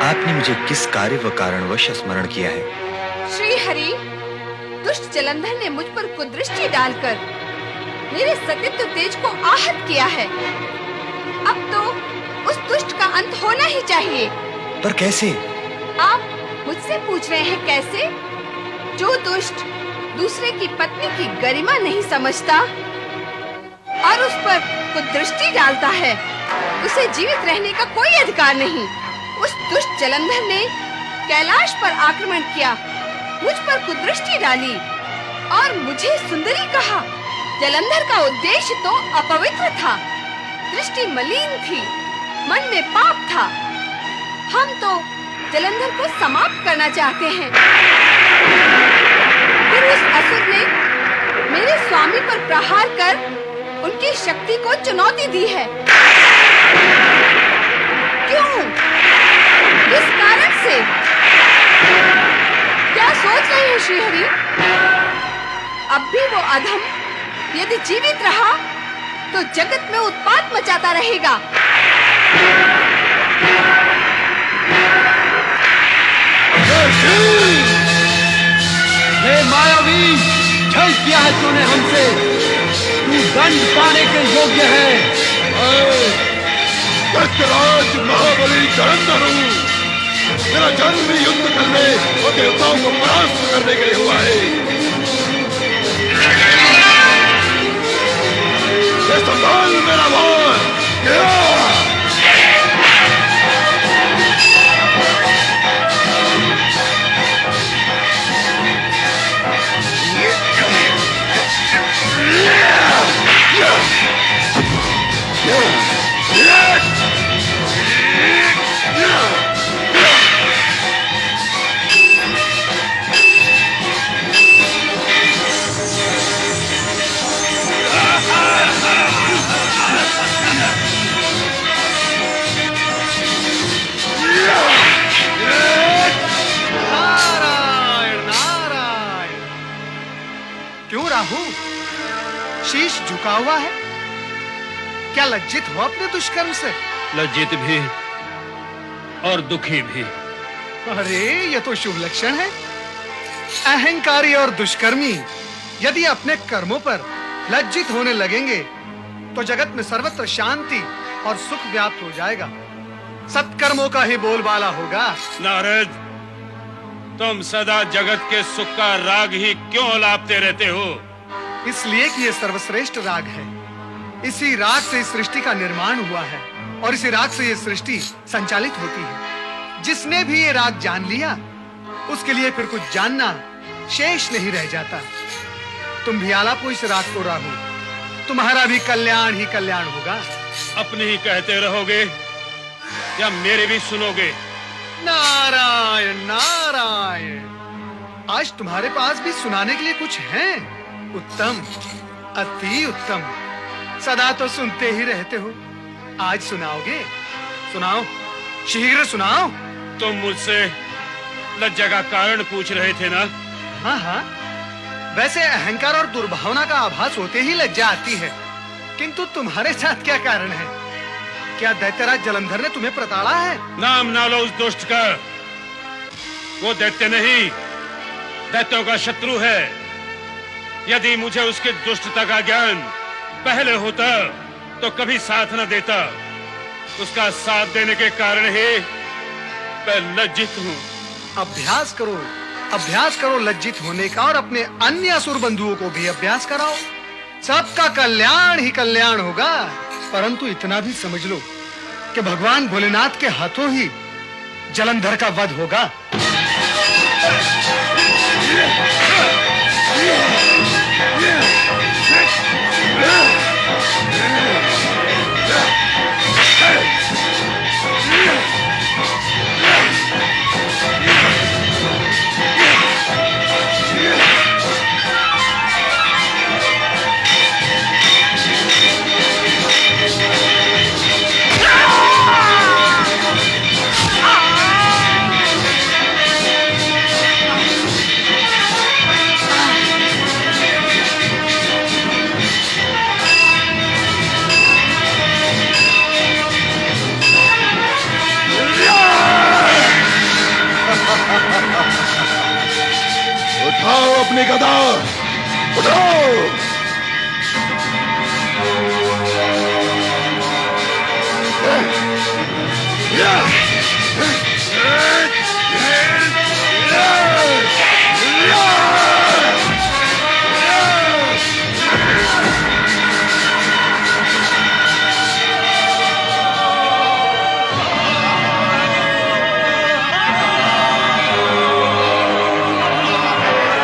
आपने मुझे किस कार्य व कारणवश स्मरण किया है? श्री हरि, दुष्ट जलंधर ने मुझ पर कुदृष्टि डालकर मेरे सतीत्व तेज को आहत किया है। अब तो उस दुष्ट का अंत होना ही चाहिए। पर कैसे? आप मुझसे पूछ रहे हैं कैसे? जो दुष्ट दूसरे की पत्नी की गरिमा नहीं समझता और उस पर कुदृष्टि डालता है, उसे जीवित रहने का कोई अधिकार नहीं। उस दुष्ट जलंधर ने कैलाश पर आक्रमण किया, मुझ पर कुदृष्टि डाली और मुझे सुंदरी कहा। जलंधर का उद्देश्य तो अपवित्र था, दृष्टि मलिन थी, मन में पाप था। हम तो जलंधर को समाप्त करना चाहते हैं। फिर उस असुर ने मेरे स्वामी पर प्रहार कर उनकी शक्ति को चुनौती दी है। क्यों? किस कारण से? क्या सोच रहे हैं श्री हरि? अब भी वो अधम यदि जीवित रहा तो जगत में उत्पात मचाता रहेगा। हे मायावी, छल किया है तूने हमसे, तू दंड पाने के योग्य है। दैत्यराज महाबली जलंधर हूँ। मेरा जन्म युद्ध करने और देवताओं को परास्त करने के लिए हुआ है। ये संभाल मेरा वार। क्यों राहु, शीश झुका हुआ है? क्या लज्जित हो अपने दुष्कर्म से? लज्जित भी और दुखी भी। अरे ये तो शुभ लक्षण है। अहंकारी और दुष्कर्मी यदि अपने कर्मों पर लज्जित होने लगेंगे तो जगत में सर्वत्र शांति और सुख व्याप्त हो जाएगा। सत्कर्मों का ही बोलबाला होगा। नारद, तुम सदा जगत के सुख का राग ही क्यों अलापते रहते हो? इसलिए कि ये सर्वश्रेष्ठ राग है। इसी राग से इस सृष्टि का निर्माण हुआ है और इसी राग से ये सृष्टि संचालित होती है। जिसने भी ये राग जान लिया उसके लिए फिर कुछ जानना शेष नहीं रह जाता। तुम भी आलापो इस राग को राहु, तुम्हारा भी कल्याण ही कल्याण होगा। अपने ही कहते रहोगे या मेरे भी सुनोगे? नारायण नारायण, आज तुम्हारे पास भी सुनाने के लिए कुछ है। उत्तम, अति उत्तम। सदा तो सुनते ही रहते हो, आज सुनाओगे? सुनाओ, शीघ्र सुनाओ। तुम मुझसे लज्जा का कारण पूछ रहे थे ना? हाँ हाँ, वैसे अहंकार और दुर्भावना का आभास होते ही लज्जा आती है, किंतु तुम्हारे साथ क्या कारण है? क्या दैत्यराज जलंधर ने तुम्हें प्रताड़ा है? नाम ना लो उस दुष्ट का। वो दैत्य नहीं, दैत्यों का शत्रु है। यदि मुझे उसकी दुष्टता का ज्ञान पहले होता तो कभी साथ न देता। उसका साथ देने के कारण ही मैं लज्जित हूँ। अभ्यास करो लज्जित होने का, और अपने अन्य असुर बंधुओं को भी अभ्यास कराओ। सबका कल्याण ही कल्याण होगा। परंतु इतना भी समझ लो कि भगवान भोलेनाथ के हाथों ही जलंधर का वध होगा। अपनी गदा उठाओ।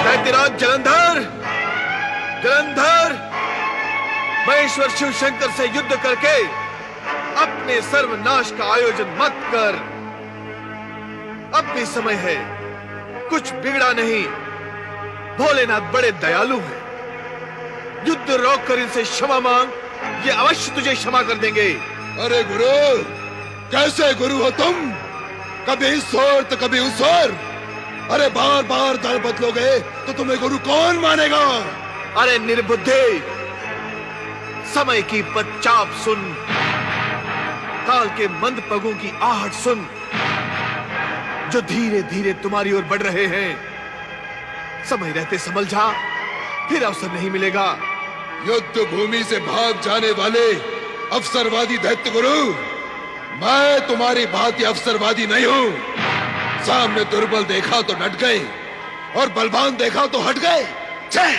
दैत्यराज जलंधर, जलंधर, महेश्वर शिव शंकर से युद्ध करके अपने सर्वनाश का आयोजन मत कर। अब भी समय है, कुछ बिगड़ा नहीं। भोलेनाथ बड़े दयालु हैं। युद्ध रोक कर इनसे क्षमा मांग, ये अवश्य तुझे क्षमा कर देंगे। अरे गुरु, कैसे गुरु हो तुम? कभी इस ओर तो कभी उस ओर। अरे बार बार दल बदलोगे तो तुम्हें गुरु कौन मानेगा? अरे निर्बुद्धे, समय की पदचाप सुन, काल के मंद पगों की आहट सुन, जो धीरे धीरे तुम्हारी ओर बढ़ रहे हैं। समय रहते संभल जा, फिर अवसर नहीं मिलेगा। युद्ध भूमि से भाग जाने वाले अवसरवादी दैत्य गुरु, मैं तुम्हारी भांति अवसरवादी नहीं हूं। सामने दुर्बल देखा तो डट गए और बलवान देखा तो हट गए। छे!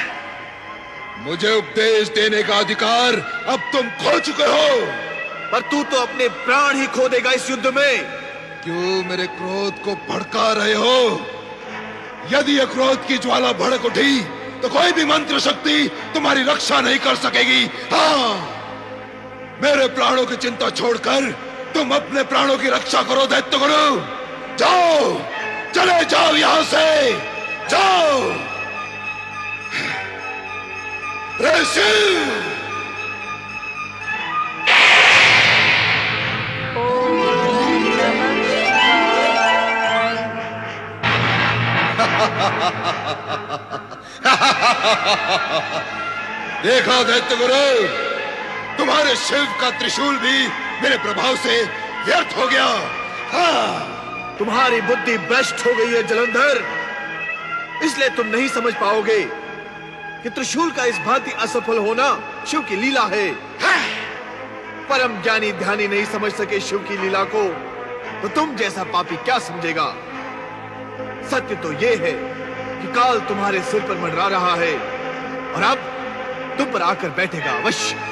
मुझे उपदेश देने का अधिकार अब तुम खो चुके हो। पर तू तो अपने प्राण ही खो देगा इस युद्ध में। क्यों मेरे क्रोध को भड़का रहे हो? यदि यह क्रोध की ज्वाला भड़क उठी तो कोई भी मंत्र शक्ति तुम्हारी रक्षा नहीं कर सकेगी। हाँ, मेरे प्राणों की चिंता छोड़कर तुम अपने प्राणों की रक्षा करो दैत्य गुरु। जाओ, चले जाओ यहां से, जाओ। ऋषि, देखा दैत्य गुरु, तुम्हारे शिव का त्रिशूल भी मेरे प्रभाव से व्यर्थ हो गया। हाँ, तुम्हारी बुद्धि भ्रष्ट हो गई है जलंधर, इसलिए तुम नहीं समझ पाओगे कि त्रिशूल का इस भांति असफल होना शिव की लीला है। परम ज्ञानी ध्यानी नहीं समझ सके शिव की लीला को, तो तुम जैसा पापी क्या समझेगा? सत्य तो यह है कि काल तुम्हारे सिर पर मंडरा रहा है और अब तुम पर आकर बैठेगा अवश्य।